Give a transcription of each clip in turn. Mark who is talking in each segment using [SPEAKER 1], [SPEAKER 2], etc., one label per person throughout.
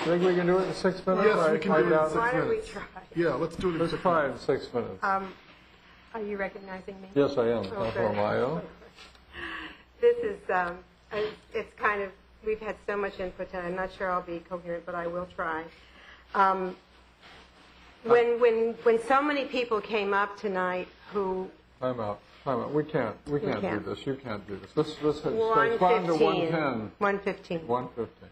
[SPEAKER 1] Think we can do it in 6 minutes?
[SPEAKER 2] Yes, we can do it in 6 minutes.
[SPEAKER 3] Why don't we try?
[SPEAKER 2] Yeah, let's do it in 6 minutes.
[SPEAKER 1] Let's try it in 6 minutes.
[SPEAKER 3] Are you recognizing me?
[SPEAKER 1] Yes, I am.
[SPEAKER 3] Oh,
[SPEAKER 1] From Maio.
[SPEAKER 3] This is, it's kind of, we've had so much input, and I'm not sure I'll be coherent, but I will try. When so many people came up tonight who...
[SPEAKER 1] Time out. We can't do this. You can't do this. Let's respond to
[SPEAKER 3] 115.
[SPEAKER 1] 110.
[SPEAKER 3] 115.
[SPEAKER 1] 115.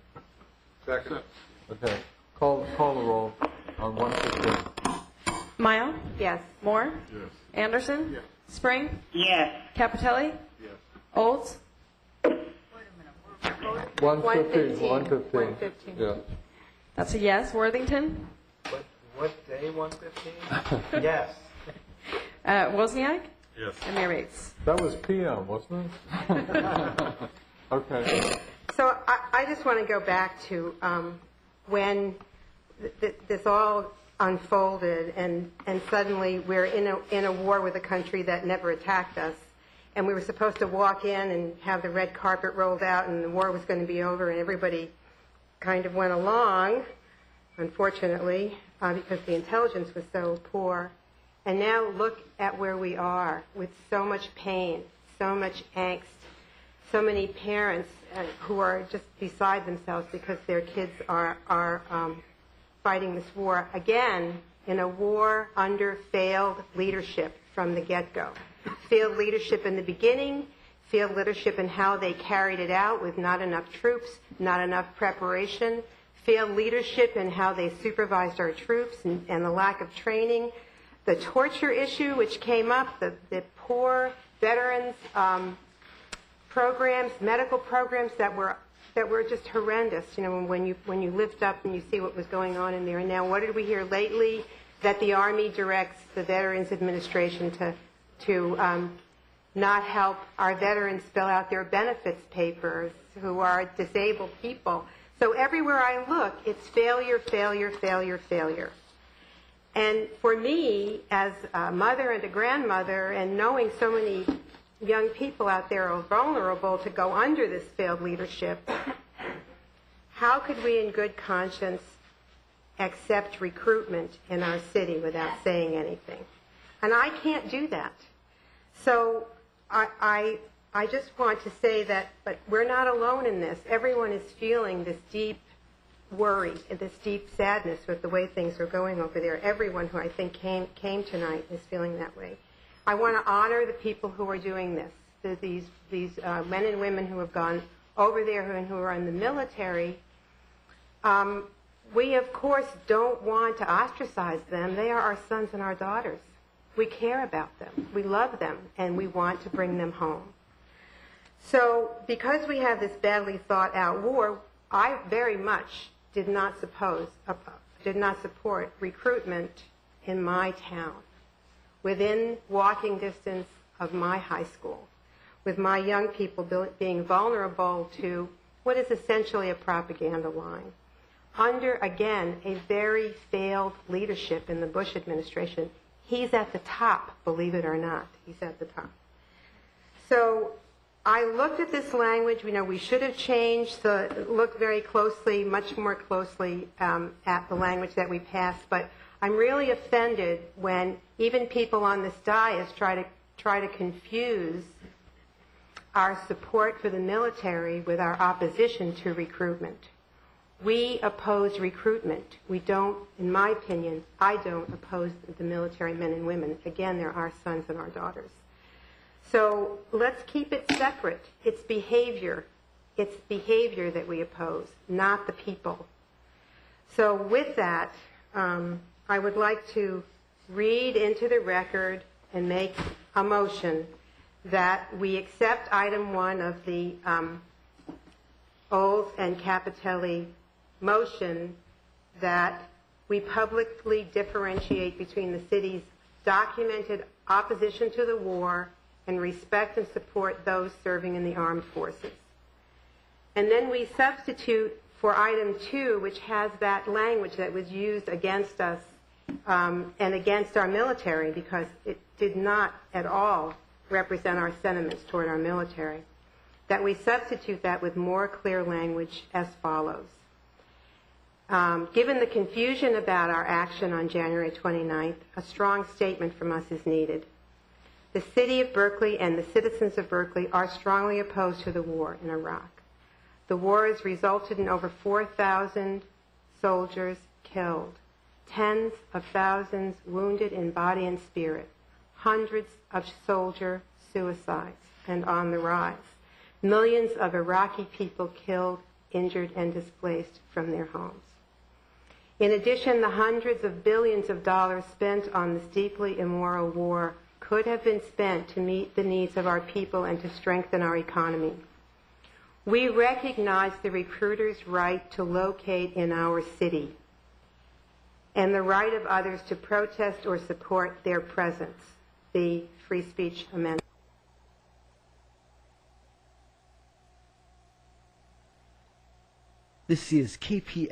[SPEAKER 1] Second. Okay. Call the roll on 115.
[SPEAKER 4] Maio?
[SPEAKER 3] Yes.
[SPEAKER 4] Moore?
[SPEAKER 2] Yes.
[SPEAKER 4] Anderson?
[SPEAKER 2] Yes.
[SPEAKER 4] Spring?
[SPEAKER 5] Yes.
[SPEAKER 4] Capitelli?
[SPEAKER 2] Yes.
[SPEAKER 4] Olds?
[SPEAKER 1] 115. 115. Yeah.
[SPEAKER 4] That's a yes. Worthington?
[SPEAKER 6] What day, 115? Yes.
[SPEAKER 4] Wozniak?
[SPEAKER 2] Yes.
[SPEAKER 4] And Mayor Bates.
[SPEAKER 1] That was PM, wasn't it? Okay.
[SPEAKER 3] So I just want to go back to when this all unfolded, and suddenly we're in a war with a country that never attacked us, and we were supposed to walk in and have the red carpet rolled out, and the war was going to be over, and everybody kind of went along, unfortunately, because the intelligence was so poor. And now look at where we are with so much pain, so much angst, so many parents who are just beside themselves because their kids are fighting this war, again, in a war under failed leadership from the get-go. Failed leadership in the beginning, failed leadership in how they carried it out with not enough troops, not enough preparation, failed leadership in how they supervised our troops and the lack of training, the torture issue which came up, the poor veterans programs, medical programs that were just horrendous. You know, when you lift up and you see what was going on in there. And now, what did we hear lately? That the Army directs the Veterans Administration to not help our veterans fill out their benefits papers who are disabled people. So everywhere I look, it's failure, failure, failure, failure. And for me, as a mother and a grandmother, and knowing so many young people out there are vulnerable to go under this failed leadership, how could we in good conscience accept recruitment in our city without saying anything? And I can't do that. So I just want to say that, but we're not alone in this. Everyone is feeling this deep worry and this deep sadness with the way things are going over there. Everyone who I think came tonight is feeling that way. I want to honor the people who are doing this, these men and women who have gone over there and who are in the military. We, of course, don't want to ostracize them. They are our sons and our daughters. We care about them. We love them, and we want to bring them home. So because we have this badly thought out war, I very much did not support recruitment in my town, within walking distance of my high school, with my young people being vulnerable to what is essentially a propaganda line. Under, again, a very failed leadership in the Bush administration. He's at the top, believe it or not. He's at the top. So I looked at this language. You know, we should have changed, look very closely, much more closely at the language that we passed. But I'm really offended when even people on this dais try to confuse our support for the military with our opposition to recruitment. We oppose recruitment. We don't, in my opinion, I don't oppose the military men and women. Again, they're our sons and our daughters. So let's keep it separate. It's behavior. It's behavior that we oppose, not the people. So with that, I would like to read into the record and make a motion that we accept item 1 of the Olds and Capitelli motion, that we publicly differentiate between the city's documented opposition to the war and respect and support those serving in the armed forces. And then we substitute for item 2, which has that language that was used against us and against our military, because it did not at all represent our sentiments toward our military, that we substitute that with more clear language as follows. Given the confusion about our action on January 29th, a strong statement from us is needed. The city of Berkeley and the citizens of Berkeley are strongly opposed to the war in Iraq. The war has resulted in over 4,000 soldiers killed, tens of thousands wounded in body and spirit, hundreds of soldier suicides and on the rise, millions of Iraqi people killed, injured, and displaced from their homes. In addition, the hundreds of billions of dollars spent on this deeply immoral war could have been spent to meet the needs of our people and to strengthen our economy. We recognize the recruiter's right to locate in our city and the right of others to protest or support their presence, the Free Speech Amendment.
[SPEAKER 2] This is KPL.